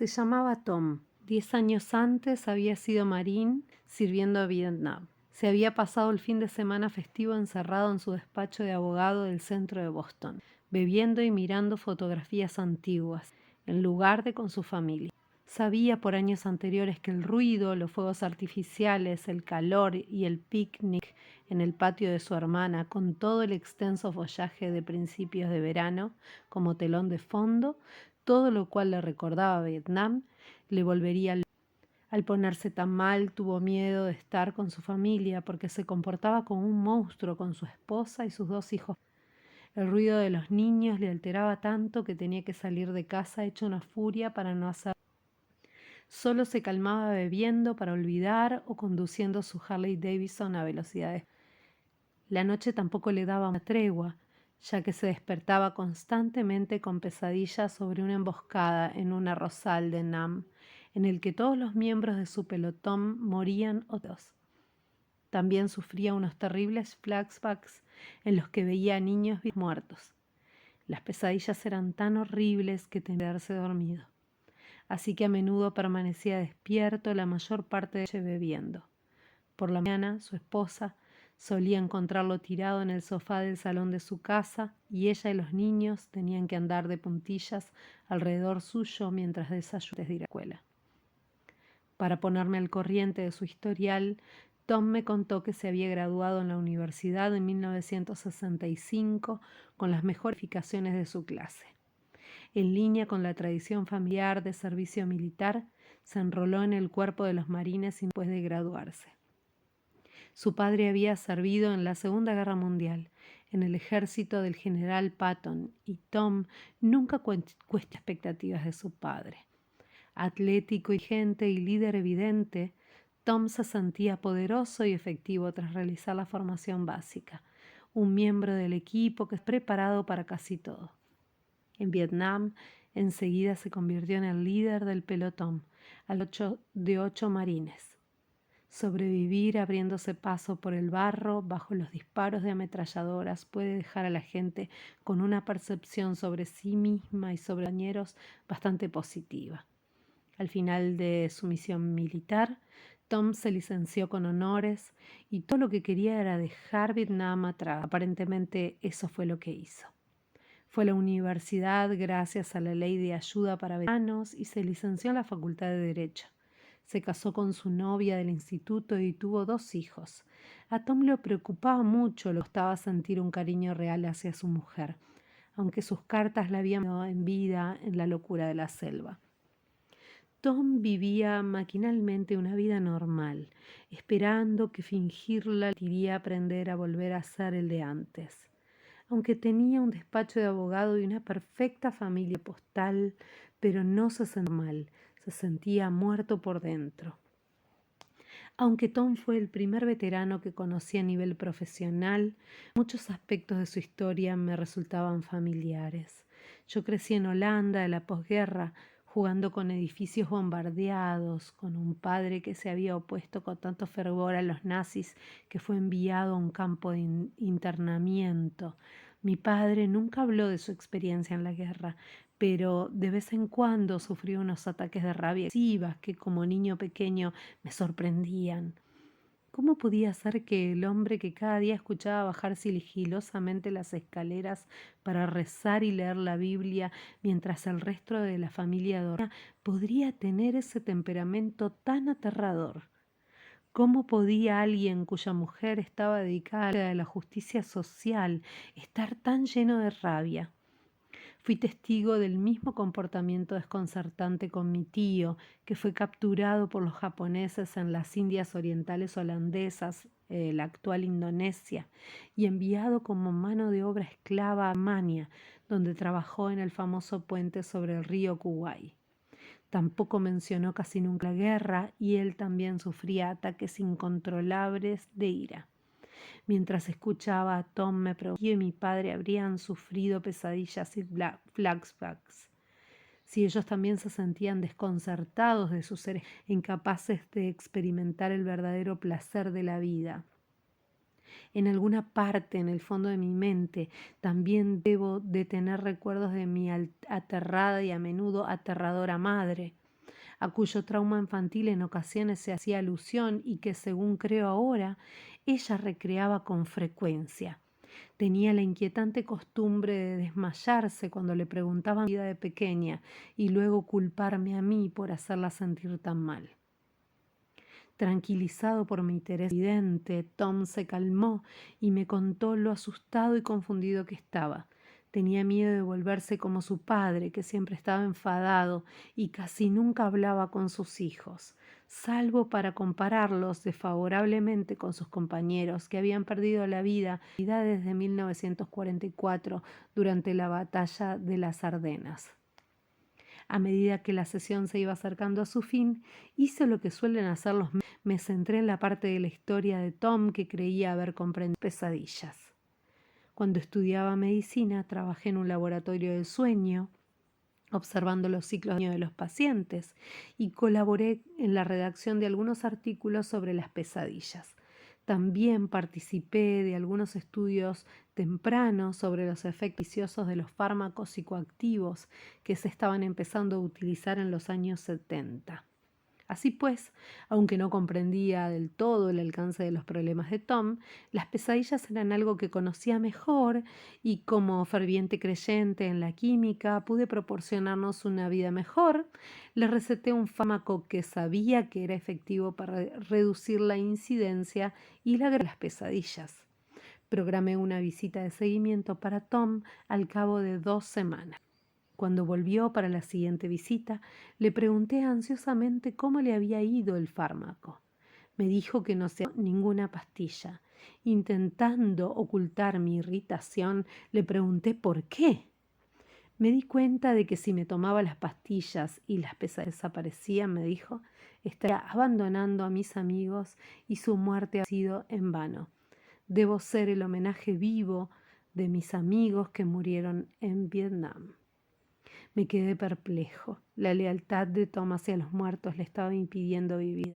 Se llamaba Tom. 10 años antes había sido marín sirviendo a Vietnam. Se había pasado el fin de semana festivo encerrado en su despacho de abogado del centro de Boston, bebiendo y mirando fotografías antiguas, en lugar de con su familia. Sabía por años anteriores que el ruido, los fuegos artificiales, el calor y el picnic en el patio de su hermana, con todo el extenso follaje de principios de verano como telón de fondo, todo lo cual le recordaba a Vietnam, le volvería loco. Al ponerse tan mal, tuvo miedo de estar con su familia porque se comportaba como un monstruo con su esposa y sus 2 hijos. El ruido de los niños le alteraba tanto que tenía que salir de casa hecho una furia para no hacer. Solo se calmaba bebiendo para olvidar o conduciendo su Harley Davidson a velocidades. La noche tampoco le daba una tregua, ya que se despertaba constantemente con pesadillas sobre una emboscada en un arrozal de Nam, en el que todos los miembros de su pelotón morían o dos. También sufría unos terribles flashbacks en los que veía a niños muertos. Las pesadillas eran tan horribles que tenía que quedarse dormido. Así que a menudo permanecía despierto la mayor parte de la noche bebiendo. Por la mañana, su esposa solía encontrarlo tirado en el sofá del salón de su casa y ella y los niños tenían que andar de puntillas alrededor suyo mientras desayunaban antes de ir a la escuela. Para ponerme al corriente de su historial, Tom me contó que se había graduado en la universidad en 1965 con las mejores calificaciones de su clase. En línea con la tradición familiar de servicio militar, se enroló en el cuerpo de los marines después de graduarse. Su padre había servido en la Segunda Guerra Mundial, en el ejército del general Patton, y Tom nunca cuestionó expectativas de su padre. Atlético, inteligente y líder evidente, Tom se sentía poderoso y efectivo tras realizar la formación básica, un miembro del equipo que es preparado para casi todo. En Vietnam, enseguida se convirtió en el líder del pelotón, de 8 marines. Sobrevivir abriéndose paso por el barro bajo los disparos de ametralladoras puede dejar a la gente con una percepción sobre sí misma y sobre los compañeros bastante positiva. Al final de su misión militar, Tom se licenció con honores y todo lo que quería era dejar Vietnam atrás. Aparentemente eso fue lo que hizo. Fue a la universidad gracias a la ley de ayuda para veteranos y se licenció en la Facultad de Derecho. Se casó con su novia del instituto y tuvo 2 hijos. A Tom le preocupaba mucho, le costaba sentir un cariño real hacia su mujer, aunque sus cartas la habían dado en vida en la locura de la selva. Tom vivía maquinalmente una vida normal, esperando que fingirla le iría a aprender a volver a ser el de antes. Aunque tenía un despacho de abogado y una perfecta familia postal, pero no se sentía mal, se sentía muerto por dentro. Aunque Tom fue el primer veterano que conocí a nivel profesional, muchos aspectos de su historia me resultaban familiares. Yo crecí en Holanda de la posguerra, jugando con edificios bombardeados, con un padre que se había opuesto con tanto fervor a los nazis que fue enviado a un campo de internamiento. Mi padre nunca habló de su experiencia en la guerra, pero de vez en cuando sufrió unos ataques de rabia excesivas que como niño pequeño me sorprendían. ¿Cómo podía ser que el hombre que cada día escuchaba bajar sigilosamente las escaleras para rezar y leer la Biblia mientras el resto de la familia dormía podría tener ese temperamento tan aterrador? ¿Cómo podía alguien cuya mujer estaba dedicada a la justicia social estar tan lleno de rabia? Fui testigo del mismo comportamiento desconcertante con mi tío, que fue capturado por los japoneses en las Indias Orientales holandesas, la actual Indonesia, y enviado como mano de obra esclava a Alemania, donde trabajó en el famoso puente sobre el río Kuwai. Tampoco mencionó casi nunca la guerra y él también sufría ataques incontrolables de ira. Mientras escuchaba a Tom me preguntaba si mi padre habrían sufrido pesadillas y flashbacks, si ellos también se sentían desconcertados de sus seres, incapaces de experimentar el verdadero placer de la vida. En alguna parte, en el fondo de mi mente, también debo de tener recuerdos de mi aterrada y a menudo aterradora madre. a cuyo trauma infantil en ocasiones se hacía alusión y que, según creo ahora, ella recreaba con frecuencia. Tenía la inquietante costumbre de desmayarse cuando le preguntaban vida de pequeña y luego culparme a mí por hacerla sentir tan mal. Tranquilizado por mi interés evidente, Tom se calmó y me contó lo asustado y confundido que estaba. Tenía miedo de volverse como su padre, que siempre estaba enfadado y casi nunca hablaba con sus hijos, salvo para compararlos desfavorablemente con sus compañeros que habían perdido la vida desde 1944 durante la batalla de las Ardenas. A medida que la sesión se iba acercando a su fin, hice lo que suelen hacer los médicos. Me centré en la parte de la historia de Tom que creía haber comprendido pesadillas. Cuando estudiaba medicina, trabajé en un laboratorio del sueño, observando los ciclos de los pacientes, y colaboré en la redacción de algunos artículos sobre las pesadillas. También participé de algunos estudios tempranos sobre los efectos viciosos de los fármacos psicoactivos que se estaban empezando a utilizar en los años 70. Así pues, aunque no comprendía del todo el alcance de los problemas de Tom, las pesadillas eran algo que conocía mejor y, como ferviente creyente en la química, pude proporcionarnos una vida mejor. Le receté un fármaco que sabía que era efectivo para reducir la incidencia y la gravedad de las pesadillas. Programé una visita de seguimiento para Tom al cabo de 2 semanas. Cuando volvió para la siguiente visita, le pregunté ansiosamente cómo le había ido el fármaco. Me dijo que no se tomó ninguna pastilla. Intentando ocultar mi irritación, le pregunté por qué. Me di cuenta de que si me tomaba las pastillas y las pesadillas desaparecían, me dijo, estaría abandonando a mis amigos y su muerte ha sido en vano. Debo ser el homenaje vivo de mis amigos que murieron en Vietnam. Me quedé perplejo. La lealtad de Tom hacia los muertos le estaba impidiendo vivir.